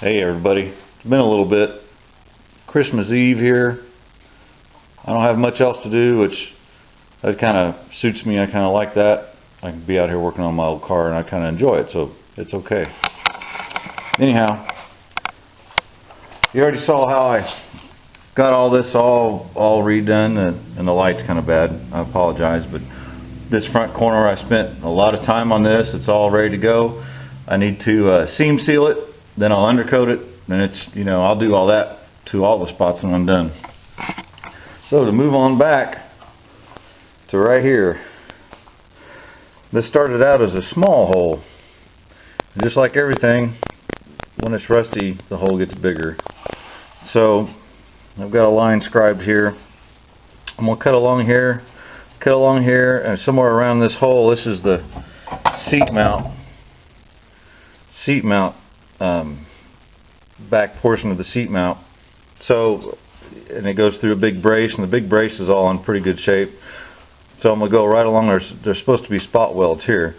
Hey everybody, it's been a little bit. Christmas Eve here. I don't have much else to do, which that kind of suits me. I kind of like that. I can be out here working on my old car and I kind of enjoy it, so it's okay. Anyhow, you already saw how I got all this all redone, and the light's kind of bad. I apologize, but this front corner, I spent a lot of time on this. It's all ready to go. I need to seam seal it. Then I'll undercoat it, and I'll do all that to all the spots when I'm done. So to move on back to right here, this started out as a small hole. Just like everything, when it's rusty, the hole gets bigger. So I've got a line scribed here. I'm going to cut along here, and somewhere around this hole, this is the seat mount back portion of the seat mount. So, and it goes through a big brace, and the big brace is all in pretty good shape. So I'm going to go right along. There's supposed to be spot welds here,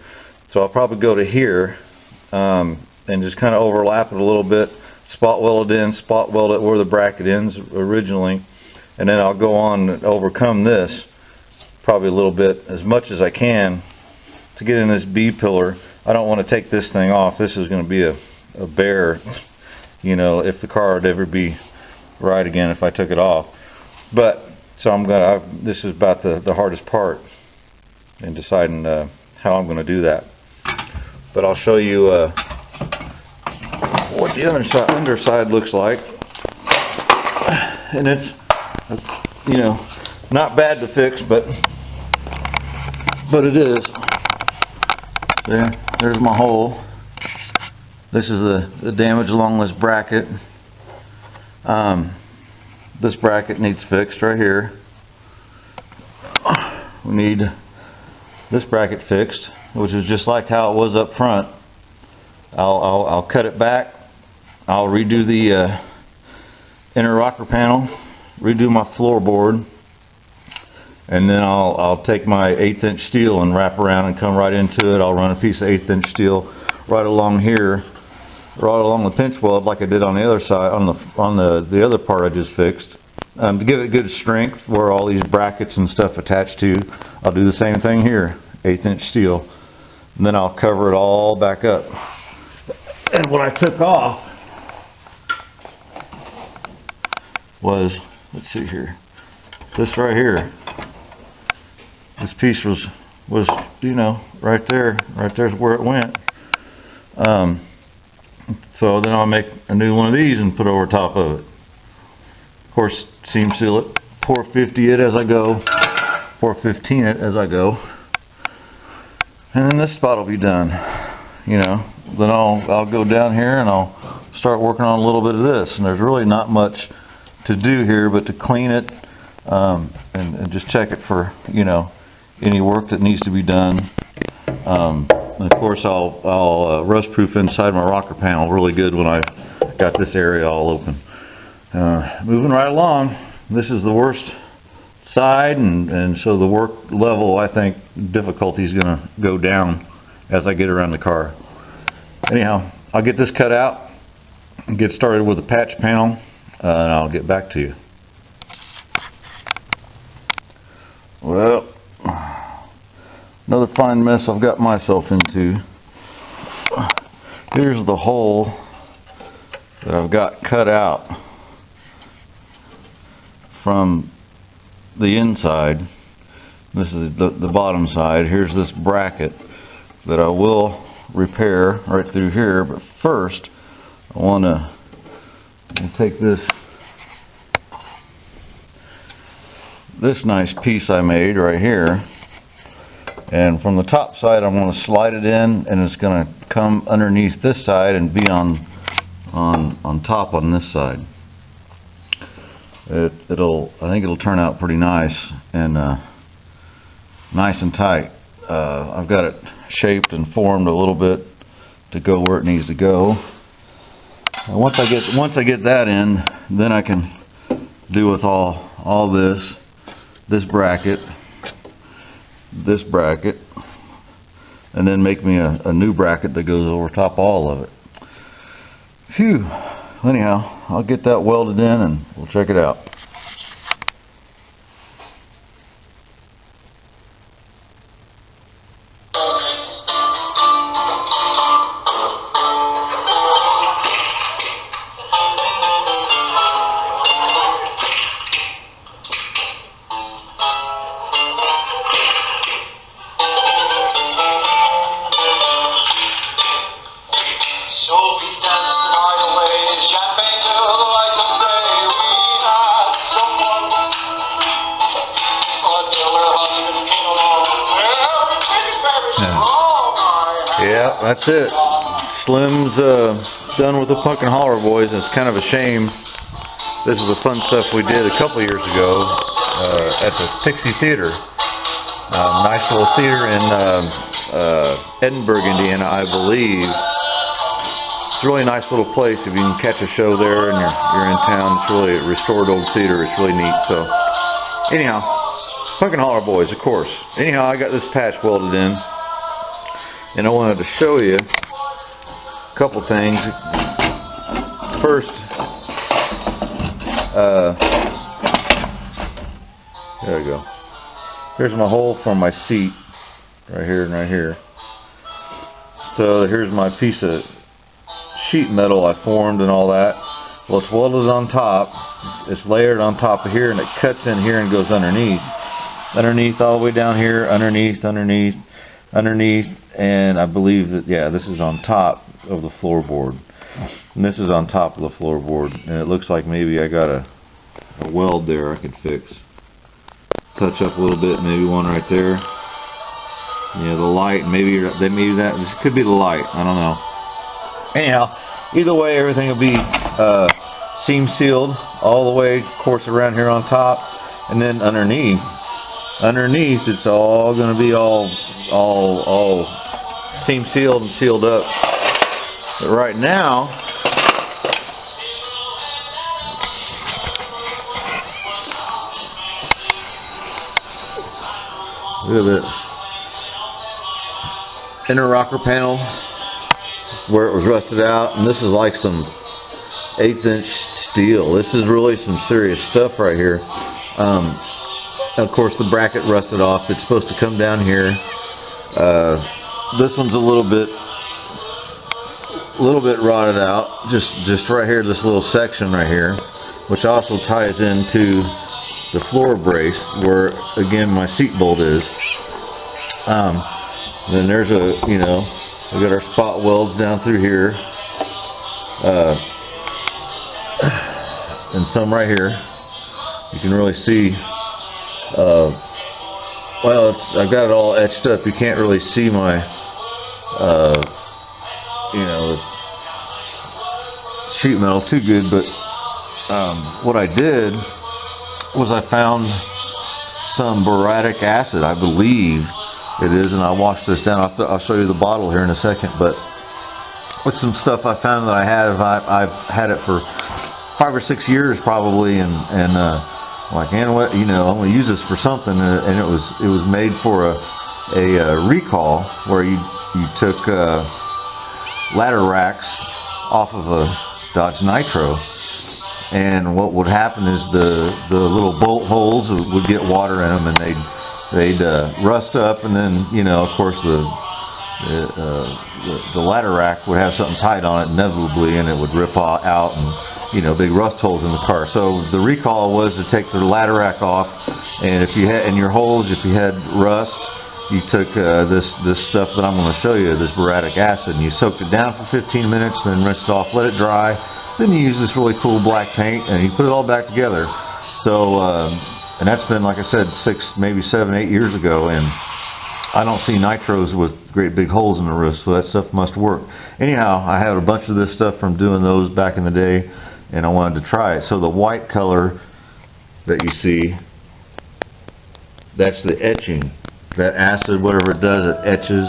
so I'll probably go to here and just kind of overlap it a little bit, spot weld it in, spot weld it where the bracket ends originally, and then I'll go on and overcome this probably a little bit, as much as I can, to get in this B pillar. I don't want to take this thing off. This is going to be a bear, if the car would ever be right again if I took it off. But so this is about the hardest part in deciding how I'm going to do that. But I'll show you what the underside looks like, and it's not bad to fix, but it is. There's my hole. This is the damage along this bracket. This bracket needs fixed right here. We need this bracket fixed, which is just like how it was up front. I'll cut it back. I'll redo the inner rocker panel, redo my floorboard, and then I'll take my 1/8 inch steel and wrap around and come right into it. I'll run a piece of 1/8 inch steel right along here, right along the pinch weld, like I did on the other side, on the other part I just fixed, to give it good strength where all these brackets and stuff attached to. I'll do the same thing here, 1/8 inch steel, and then I'll cover it all back up. And what I took off was, let's see here, this right here. This piece was right there's where it went. So then I'll make a new one of these and put over top of it. Of course, seam seal it, 450 it as I go, 415 it as I go, and then this spot will be done. Then I'll go down here and I'll start working on a little bit of this. And there's really not much to do here but to clean it and just check it for any work that needs to be done. And of course I'll rust proof inside my rocker panel really good when I got this area all open. Moving right along, this is the worst side, and so the work level, I think, difficulty is going to go down as I get around the car. Anyhow, I'll get this cut out and get started with the patch panel, and I'll get back to you. Well, another fine mess I've got myself into. Here's the hole that I've got cut out from the inside. This is the bottom side. Here's this bracket that I will repair right through here, but first I want to take this nice piece I made right here, and from the top side I'm going to slide it in, and it's going to come underneath this side and be on top on this side. I think it'll turn out pretty nice and nice and tight. I've got it shaped and formed a little bit to go where it needs to go. And once I get that in, then I can do with all this bracket, and then make me a new bracket that goes over top all of it. Phew. anyhow, I'll get that welded in and we'll check it out. Yeah, that's it. Slim's done with the Punkin Holler boys, and it's kind of a shame. This is the fun stuff we did a couple years ago at the Pixie Theater. Nice little theater in Edinburgh, Indiana, I believe. It's a really nice little place. If you can catch a show there and you're in town, it's really a restored old theater. It's really neat. So, anyhow, Punkin Holler boys, of course. Anyhow, I got this patch welded in. And I wanted to show you a couple things. First, there we go. Here's my hole for my seat, right here and right here. So here's my piece of sheet metal I formed and all that. Well, it's welded on top. It's layered on top of here, and it cuts in here and goes underneath. Underneath, all the way down here, underneath, and I believe that, yeah, this is on top of the floorboard, and this is on top of the floorboard, and it looks like maybe I got a weld there I could fix, touch up a little bit, maybe one right there. Yeah, the light, maybe that this could be the light, I don't know. Anyhow, either way, everything will be seam sealed all the way, of course, around here on top, and then underneath it's all going to be all seam sealed and sealed up. But right now, look at this inner rocker panel where it was rusted out, and this is like some 1/8" steel. This is really some serious stuff right here. Of course, the bracket rusted off. It's supposed to come down here. This one's a little bit rotted out. Just right here, this little section right here, which also ties into the floor brace where, again, my seat bolt is. Then there's we got our spot welds down through here, and some right here. You can really see. Well, I've got it all etched up. You can't really see my, the sheet metal too good. But what I did was I found some boracic acid, I believe it is, and I washed this down. I'll show you the bottle here in a second. But with some stuff I found that I've had it for 5 or 6 years probably, and like, man, what, I'm going to use this for something, and it was made for a recall where you took ladder racks off of a Dodge Nitro, and what would happen is the little bolt holes would get water in them, and they'd rust up, and then of course the ladder rack would have something tight on it inevitably, and it would rip out, and big rust holes in the car. So the recall was to take the ladder rack off, and if you had in your holes, if you had rust, you took this stuff that I'm going to show you, this boracic acid, and you soaked it down for 15 minutes, then rinsed it off, let it dry. Then you use this really cool black paint, and you put it all back together. So, and that's been, like I said, 6, maybe 7, 8 years ago, and I don't see nitros with great big holes in the roof, so that stuff must work. Anyhow, I had a bunch of this stuff from doing those back in the day, and I wanted to try it. So the white color that you see, that's the etching. That acid, whatever it does, it etches.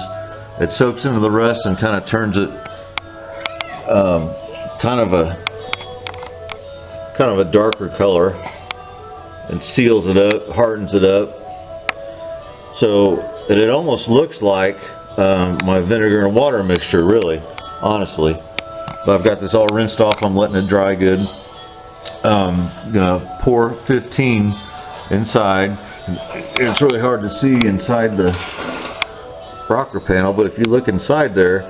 It soaks into the rust and kind of turns it kind of a darker color, and seals it up, hardens it up, so that it almost looks like my vinegar and water mixture, really, honestly. But I've got this all rinsed off. I'm letting it dry good. Gonna pour 15 inside. It's really hard to see inside the rocker panel, but if you look inside there,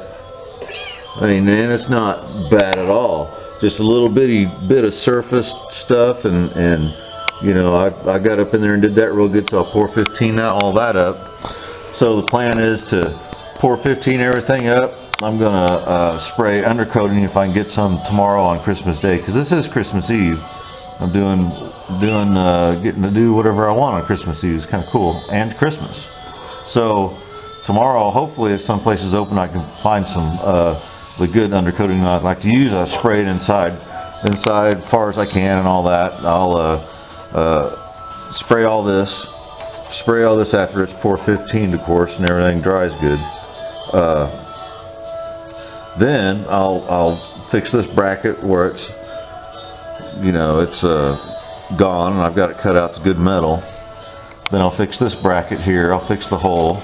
I mean, man, it's not bad at all. Just a little bit of surface stuff, and you know, I got up in there and did that real good. So I'll pour 15 all that up. So the plan is to pour 15 everything up. I'm gonna spray undercoating if I can get some tomorrow on Christmas Day, because this is Christmas Eve. I'm getting to do whatever I want on Christmas Eve. It's kind of cool, and Christmas. So tomorrow, hopefully, if some place is open, I can find some the good undercoating I'd like to use. I spray it inside as far as I can and all that. I'll spray all this after it's pour 15, of course, and everything dries good. Then I'll fix this bracket where it's, you know, it's gone, and I've got it cut out to good metal. Then I'll fix this bracket here. I'll fix the hole,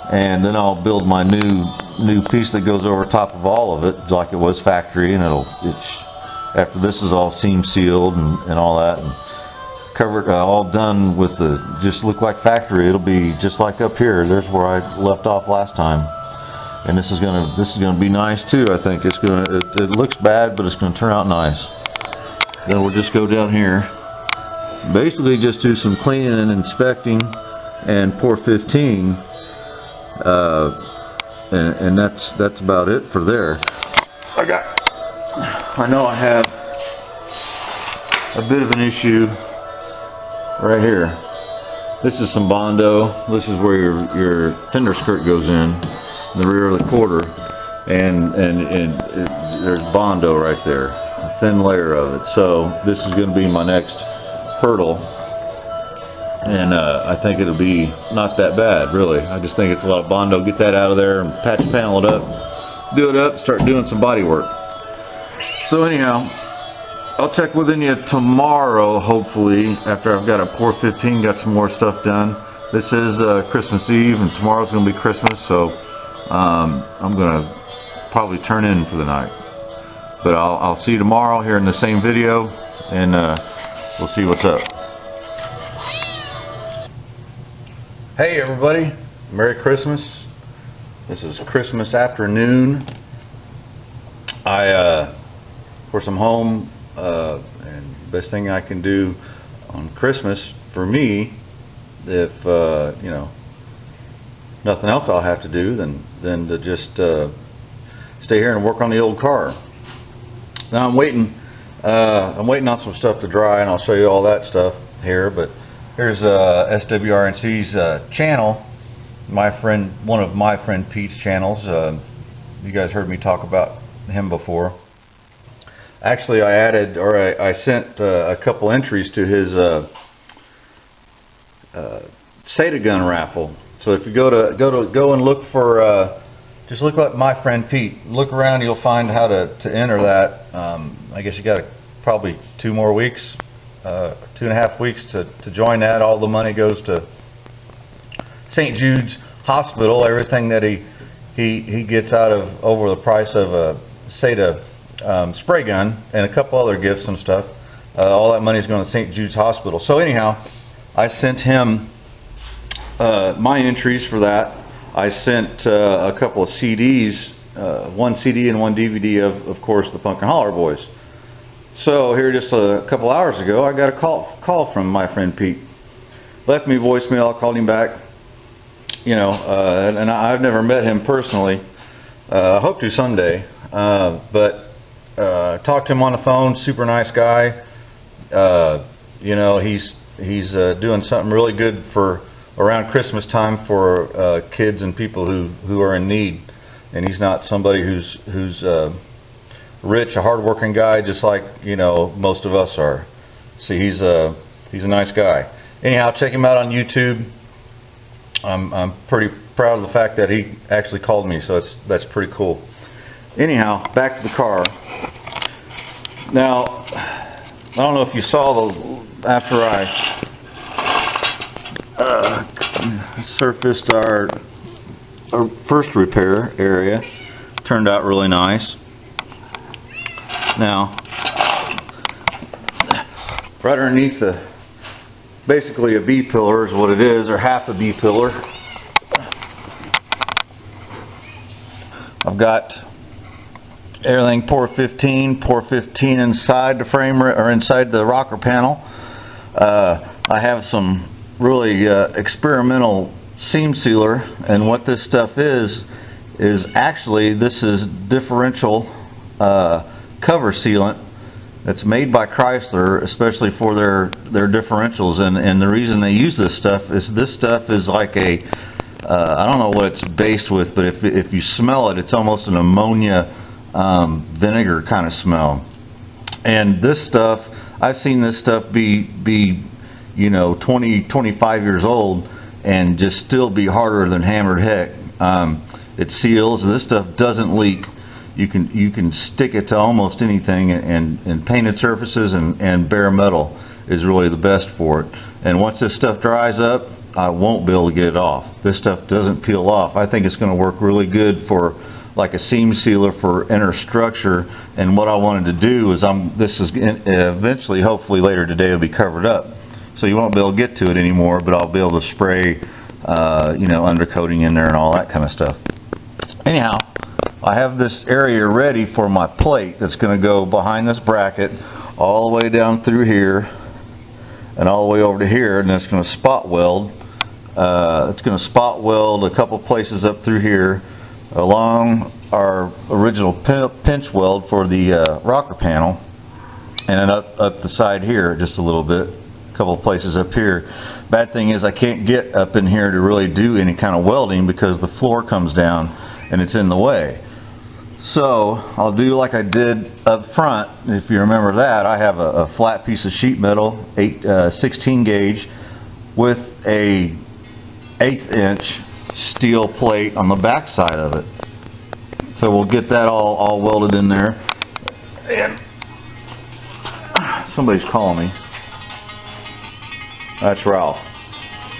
and then I'll build my new piece that goes over top of all of it, like it was factory, and after this is all seam sealed and all that, and covered, all done with just look like factory. It'll be just like up here. There's where I left off last time. And this is gonna be nice too. I think it looks bad, but it's gonna turn out nice. Then we'll just go down here, basically just do some cleaning and inspecting, and pour 15, and that's about it for there. I know I have a bit of an issue right here. This is some Bondo. This is where your fender skirt goes in the rear of the quarter, and there's Bondo right there, a thin layer of it. So this is going to be my next hurdle, and I think it'll be not that bad, really. I just think it's a lot of Bondo. Get that out of there and patch panel it up, do it up, start doing some body work. So anyhow, I'll check with you tomorrow, hopefully, after I've got a pour 15, got some more stuff done. This is Christmas Eve, and tomorrow's going to be Christmas, so I'm going to probably turn in for the night. But I'll see you tomorrow here in the same video, and we'll see what's up. Hey everybody, Merry Christmas. This is Christmas afternoon. Of course, I'm home, and the best thing I can do on Christmas for me, if you know, nothing else I'll have to do than to just stay here and work on the old car. Now I'm waiting on some stuff to dry, and I'll show you all that stuff here. But here's SWRNC's channel, one of my friend Pete's channels. You guys heard me talk about him before. Actually, I sent a couple entries to his Sedan gun raffle. So if you go and look for, just look up my friend Pete. Look around, you'll find how to enter that. I guess you got probably 2 more weeks, 2.5 weeks to join that. All the money goes to St. Jude's Hospital. Everything that he gets out of over the price of a Sedan spray gun and a couple other gifts and stuff. All that money is going to St. Jude's Hospital. So anyhow, I sent him my entries for that. I sent a couple of CDs, 1 CD and 1 DVD of course, the Punkin Holler boys. So here just a couple hours ago, I got a call from my friend Pete. Left me a voicemail. I called him back. You know, and I've never met him personally. I hope to someday. But talked to him on the phone. Super nice guy. You know, he's doing something really good for around Christmas time for kids and people who are in need. And he's not somebody who's rich, a hard-working guy, just like, you know, most of us are. See, he's a nice guy. Anyhow, check him out on YouTube. I'm pretty proud of the fact that he actually called me, so that's pretty cool. Anyhow, back to the car. Now, I don't know if you saw after I surfaced our first repair area, turned out really nice. Now, right underneath basically a B-pillar is what it is, or half a B-pillar. I've got everything pour 15 inside the frame or inside the rocker panel. I have some really experimental seam sealer, and what this stuff is actually this is differential cover sealant. It's made by Chrysler, especially for their differentials, and the reason they use this stuff is like a I don't know what it's based with, but if you smell it, it's almost an ammonia vinegar kind of smell. And this stuff, I've seen this stuff be you know 20-25 years old and just still be harder than hammered heck. It seals. This stuff doesn't leak. You can stick it to almost anything, and painted surfaces and bare metal is really the best for it. And once this stuff dries up, I won't be able to get it off. This stuff doesn't peel off. I think it's going to work really good for like a seam sealer for inner structure. And what I wanted to do is this is eventually, hopefully later today, it'll be covered up, so you won't be able to get to it anymore. But I'll be able to spray, you know, undercoating in there and all that kind of stuff. Anyhow, I have this area ready for my plate that's going to go behind this bracket all the way down through here and all the way over to here, and it's going to spot weld. It's going to spot weld a couple places up through here along our original pinch weld for the rocker panel, and then up the side here just a little bit, a couple of places up here. Bad thing is I can't get up in here to really do any kind of welding because the floor comes down and it's in the way. So I'll do like I did up front. If you remember that, I have a flat piece of sheet metal, 16 gauge, with a 1/8 inch steel plate on the back side of it. So we'll get that all welded in there. And somebody's calling me. That's Ralph.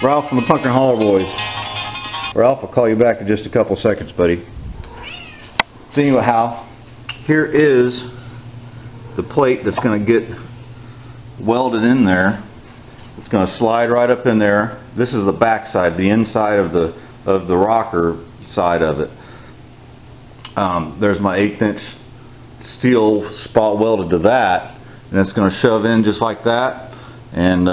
Ralph from the Punkin Holler boys. Ralph, I'll call you back in just a couple seconds, buddy. So anyhow, here is the plate that's going to get welded in there. It's going to slide right up in there. This is the back side, the inside of the rocker side of it. There's my 1/8 inch steel spot welded to that, and it's going to shove in just like that. And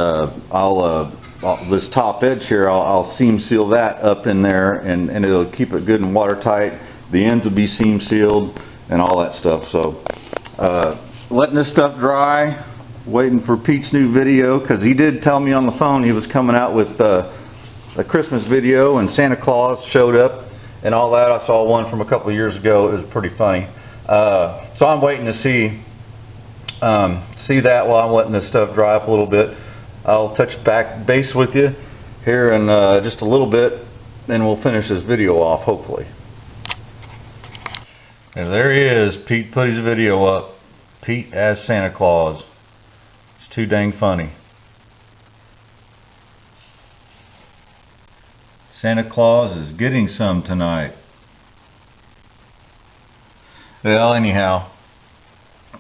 this top edge here, I'll seam seal that up in there, and it'll keep it good and watertight. The ends will be seam sealed and all that stuff. So letting this stuff dry, waiting for Pete's new video, because he did tell me on the phone he was coming out with a Christmas video, and Santa Claus showed up and all that. I saw one from a couple of years ago. It was pretty funny. So I'm waiting to see that while I'm letting this stuff dry up a little bit. I'll touch base with you here in just a little bit, and we'll finish this video off, hopefully. And there he is. Pete put his video up. Pete as Santa Claus. It's too dang funny. Santa Claus is getting some tonight. Well, anyhow,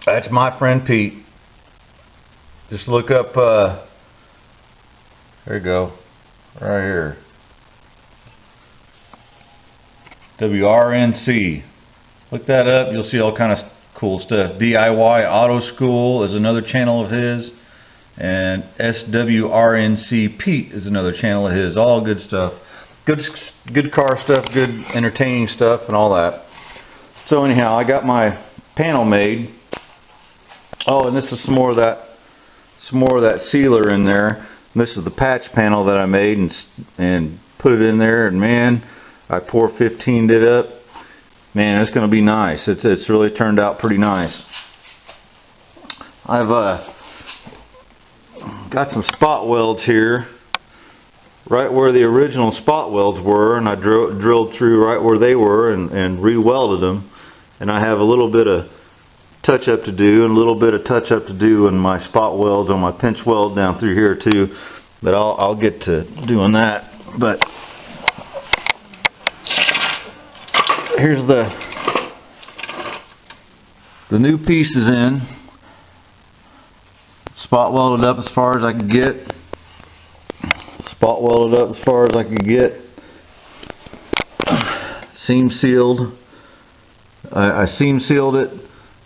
that's my friend Pete. Just look up, there you go, right here. WRNC. Look that up. You'll see all kind of cool stuff. DIY Auto School is another channel of his, and SWRNC Pete is another channel of his. All good stuff. Good car stuff, good entertaining stuff, and all that. So anyhow, I got my panel made. Oh, and this is some more of that sealer in there. And this is the patch panel that I made and put it in there. And man, I pour 15'd it up. Man, it's going to be nice. It's really turned out pretty nice. I've got some spot welds here, right where the original spot welds were, and I drilled through right where they were and re-welded them. And I have a little bit of touch-up to do, and a little bit of touch-up to do in my spot welds on my pinch weld down through here too. But I'll get to doing that. But here's The new piece is in. Spot welded up as far as I can get. Spot welded up as far as I can get. Seam sealed. I seam sealed it,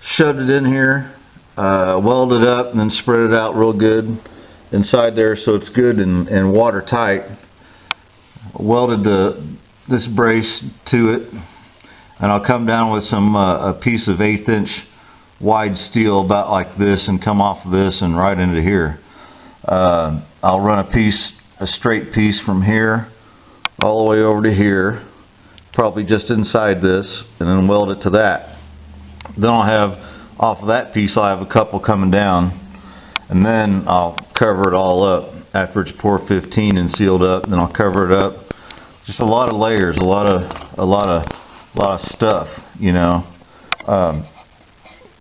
shoved it in here, welded up, and then spread it out real good inside there so it's good and watertight. Welded this brace to it, and I'll come down with some a piece of 1/8 inch wide steel about like this and come off of this and right into here. I'll run a straight piece from here all the way over to here, probably just inside this, and then weld it to that. Then I'll have, off of that piece, I'll have a couple coming down, and then I'll cover it all up after it's pour 15 and sealed up. Then I'll cover it up. Just a lot of layers, a lot of stuff, you know.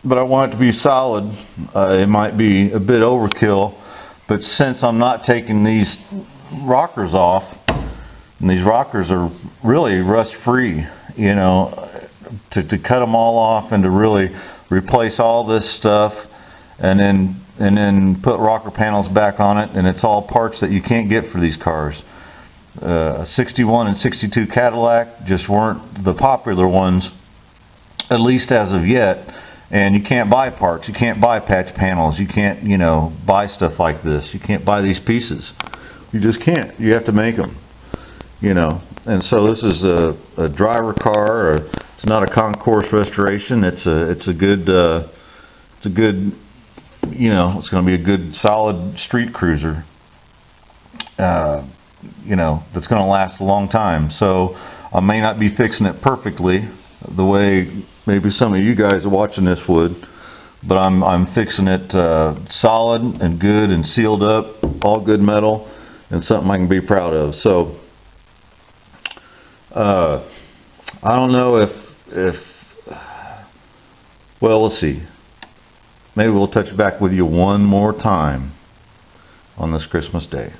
But I want it to be solid. It might be a bit overkill, but since I'm not taking these rockers off, and these rockers are really rust free, you know, to cut them all off and to really replace all this stuff and then put rocker panels back on it, and it's all parts that you can't get for these cars. 61 and 62 Cadillac just weren't the popular ones, at least as of yet, and you can't buy parts, you can't buy patch panels, you can't, you know, buy stuff like this, you can't buy these pieces, you just can't, you have to make them. You know, and so this is a driver car. Or it's not a concourse restoration. It's a good, you know, it's going to be a good solid street cruiser. You know, that's going to last a long time. So I may not be fixing it perfectly the way maybe some of you guys watching this would, but I'm fixing it solid and good and sealed up, all good metal, and something I can be proud of. So. I don't know if well, we'll see. Maybe we'll touch back with you one more time on this Christmas Day.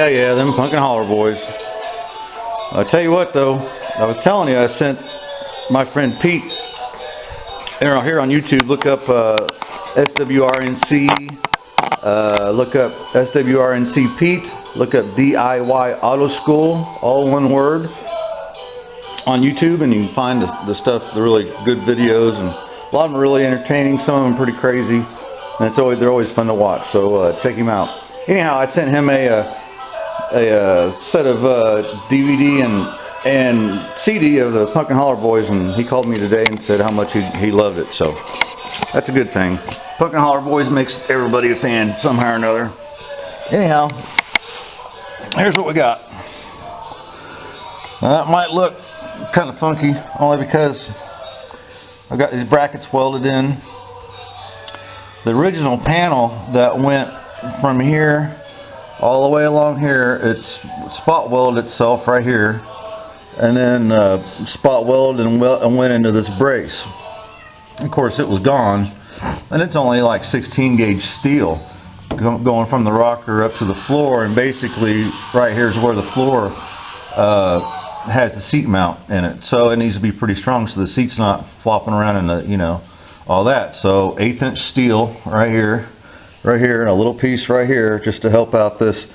Yeah, them Punkin Holler boys. I'll tell you what though, I was telling you I sent my friend Pete here on YouTube. Look up SWRNC, look up SWRNC Pete, look up DIY Auto School, all one word, on YouTube, and you can find the stuff, the really good videos, and a lot of them are really entertaining, some of them pretty crazy, and they're always fun to watch, so check him out. Anyhow, I sent him a set of DVD and CD of the Punkin Holler boys, and he called me today and said how much he loved it, so that's a good thing. Punkin Holler boys makes everybody a fan somehow or another. Anyhow, here's what we got. Now that might look kind of funky only because I've got these brackets welded in. The original panel that went from here all the way along here, it's spot welded itself right here, and then spot welded and went into this brace. Of course, it was gone, and it's only like 16 gauge steel going from the rocker up to the floor, and basically right here is where the floor has the seat mount in it, so it needs to be pretty strong so the seat's not flopping around in the, you know, all that. So 1/8 inch steel right here, and a little piece right here just to help out this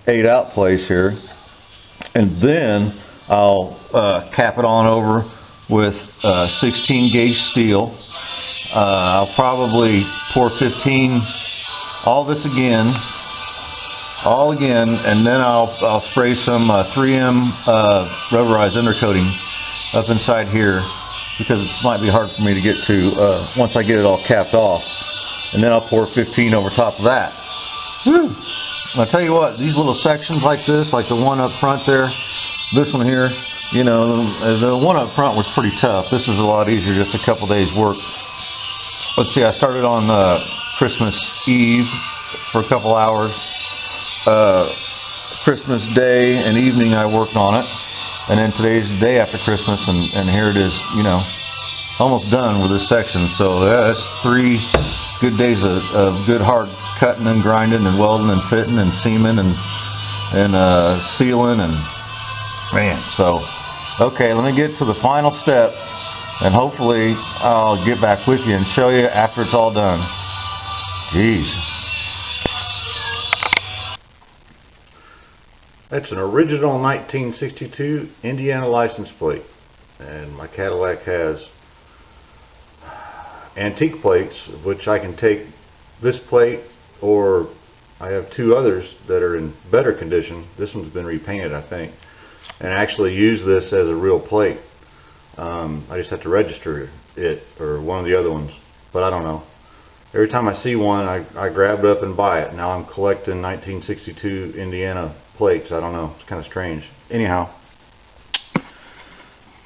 8 out place here, and then I'll cap it on over with 16 gauge steel. I'll probably pour 15, all this again, and then I'll spray some 3M rubberized undercoating up inside here, because this might be hard for me to get to once I get it all capped off. And then I'll pour 15 over top of that. Woo! I'll tell you what, these little sections like this, like the one up front there, this one here, you know, the one up front was pretty tough. This was a lot easier, just a couple days work. Let's see, I started on Christmas Eve for a couple hours. Christmas Day and evening I worked on it. And then today's the day after Christmas, and here it is, you know, almost done with this section. So that's 3 good days of good hard cutting and grinding and welding and fitting and seaming and sealing and man. So okay, let me get to the final step, and hopefully I'll get back with you and show you after it's all done. Jeez. That's an original 1962 Indiana license plate, and my Cadillac has antique plates, which I can take this plate, or I have 2 others that are in better condition. This one's been repainted, I think, and actually use this as a real plate. I just have to register it, or one of the other ones, but I don't know. Every time I see one, I grab it up and buy it. Now I'm collecting 1962 Indiana plates. I don't know. It's kind of strange. Anyhow,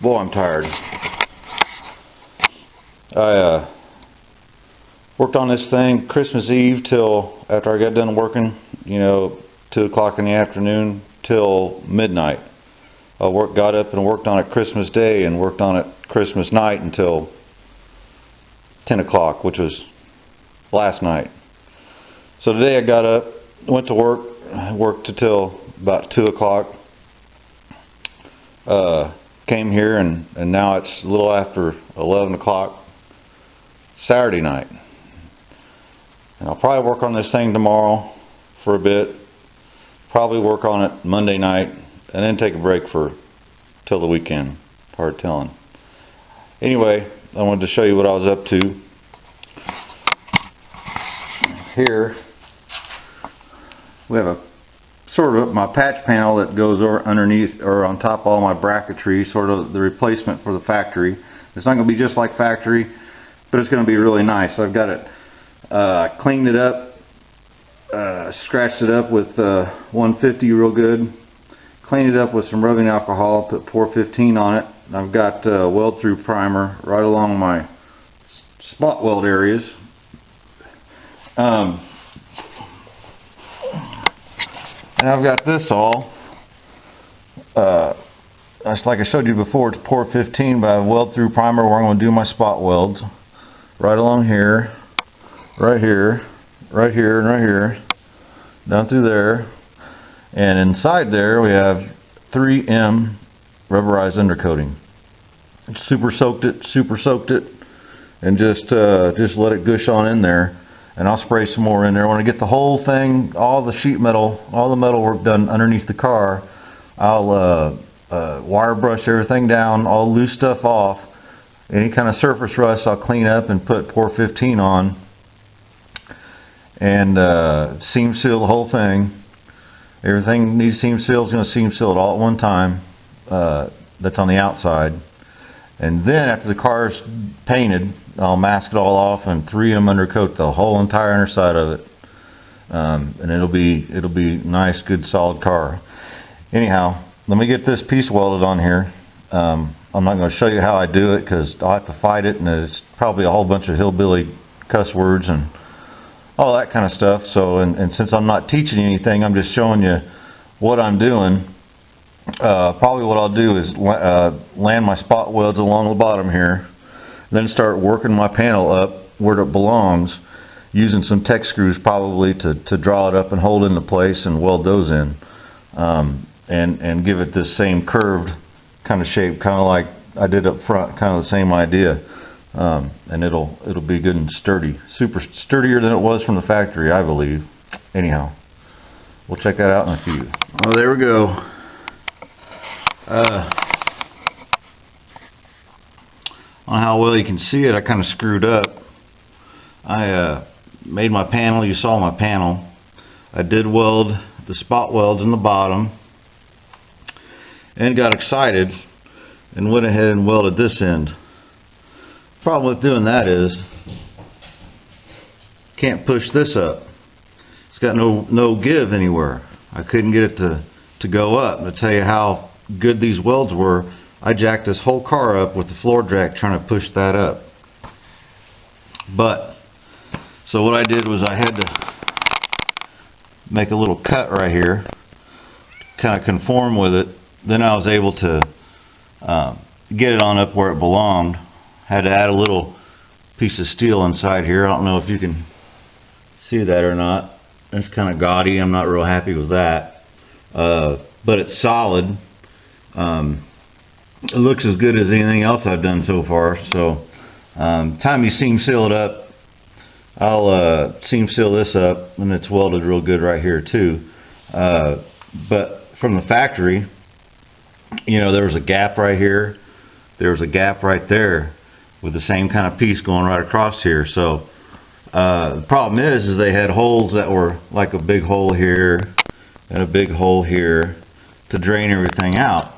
boy, I'm tired. I worked on this thing Christmas Eve till after I got done working, you know, 2 o'clock in the afternoon till midnight. I got up and worked on it Christmas Day and worked on it Christmas night until 10 o'clock, which was last night. So today I got up, went to work, worked until about 2 o'clock, came here, and now it's a little after 11 o'clock Saturday night. And I'll probably work on this thing tomorrow for a bit, probably work on it Monday night, and then take a break till the weekend. Hard telling. Anyway, I wanted to show you what I was up to. Here we have a sort of my patch panel that goes over underneath or on top of all my bracketry, sort of the replacement for the factory. It's not going to be just like factory, but it's going to be really nice. I've got it cleaned it up, scratched it up with 150 real good, cleaned it up with some rubbing alcohol, put 415 on it. I've got weld through primer right along my spot weld areas. And I've got this all, like I showed you before, it's pour 15, but I have weld through primer where I'm going to do my spot welds. Right along here, right here, right here, and right here, down through there. And inside there we have 3M rubberized undercoating. Super soaked it, and just let it gush on in there. And I'll spray some more in there. When I get the whole thing, all the sheet metal, all the metal work done underneath the car, I'll wire brush everything down, all loose stuff off. Any kind of surface rust I'll clean up and put pour 15 on, and seam seal the whole thing. Everything needs seam seal is going to seam seal it all at one time. That's on the outside. And then after the car's painted, I'll mask it all off and 3M undercoat the whole entire underside of it, and it'll be nice, good, solid car. Anyhow, let me get this piece welded on here. I'm not going to show you how I do it because I'll have to fight it, and it's probably a whole bunch of hillbilly cuss words and all that kind of stuff. So, and since I'm not teaching you anything, I'm just showing you what I'm doing. Probably what I'll do is land my spot welds along the bottom here, then start working my panel up where it belongs, using some tech screws probably to draw it up and hold into place and weld those in, and give it this same curved kind of shape, kind of like I did up front, kind of the same idea, and it'll be good and sturdy, super sturdier than it was from the factory, I believe. Anyhow, we'll check that out in a few. Oh, there we go. I don't know how well you can see it. I kind of screwed up. I made my panel. You saw my panel. I did weld the spot welds in the bottom and got excited and went ahead and welded this end. Problem with doing that is can't push this up. it's got no give anywhere. I couldn't get it to go up. To tell you how good these welds were, I jacked this whole car up with the floor jack trying to push that up. But so what I did was I had to make a little cut right here, kind of conform with it. Then I was able to get it on up where it belonged. Had to add a little piece of steel inside here. I don't know if you can see that or not. It's kind of gaudy. I'm not real happy with that. But it's solid. It looks as good as anything else I've done so far. So time you seam seal it up, I'll seam seal this up, and it's welded real good right here too. But from the factory, you know, there was a gap right here, there was a gap right there with the same kind of piece going right across here. So the problem is they had holes that were like a big hole here and a big hole here to drain everything out.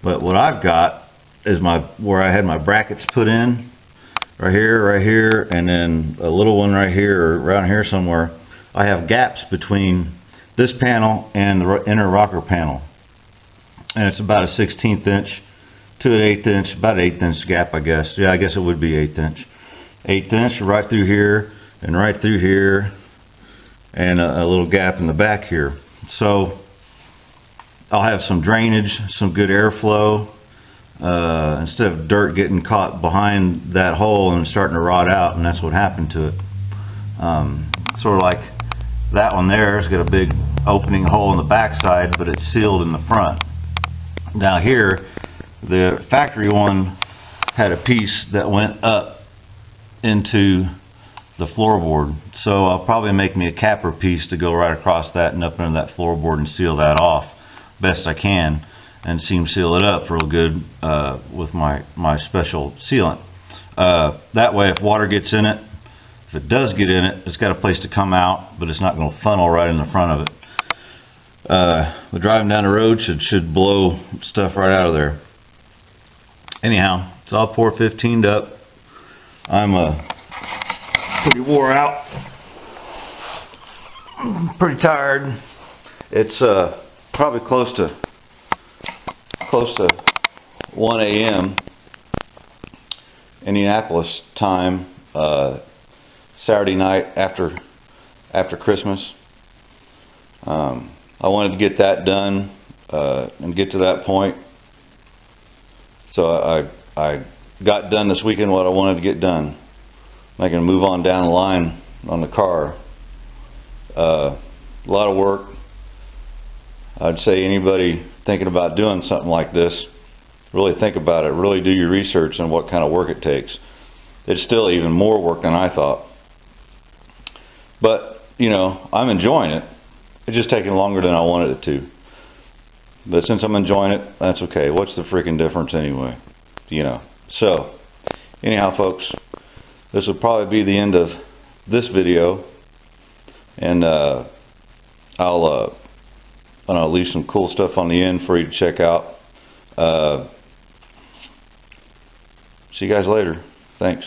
But what I've got is where I had my brackets put in, right here, and then a little one right here or around here somewhere. I have gaps between this panel and the inner rocker panel, and it's about a 1/16 inch to an 1/8 inch, about an 1/8 inch gap, I guess. Yeah, I guess it would be 1/8 inch. 1/8 inch right through here and right through here, and a little gap in the back here. So I'll have some drainage, some good airflow, instead of dirt getting caught behind that hole and starting to rot out, and that's what happened to it. Sort of like that one there, it's got a big opening hole in the back side, but it's sealed in the front. Now here, the factory one had a piece that went up into the floorboard, so I'll probably make me a capper piece to go right across that and up into that floorboard and seal that off best I can, and seam seal it up real good with my special sealant. That way, if water gets in it, if it does get in it, it's got a place to come out, but it's not going to funnel right in the front of it. The driving down the road should blow stuff right out of there. Anyhow, it's all pour 15'd up. I'm pretty wore out. I'm pretty tired. It's probably close to 1 a.m. Indianapolis time, Saturday night after Christmas. I wanted to get that done and get to that point. So I got done this weekend what I wanted to get done. I can move on down the line on the car. A lot of work. I'd say anybody thinking about doing something like this, really think about it. Really do your research on what kind of work it takes. It's still even more work than I thought. But, you know, I'm enjoying it. It's just taking longer than I wanted it to. But since I'm enjoying it, that's okay. What's the freaking difference anyway? You know. So, anyhow, folks, this will probably be the end of this video. And I'll leave some cool stuff on the end for you to check out. See you guys later. Thanks.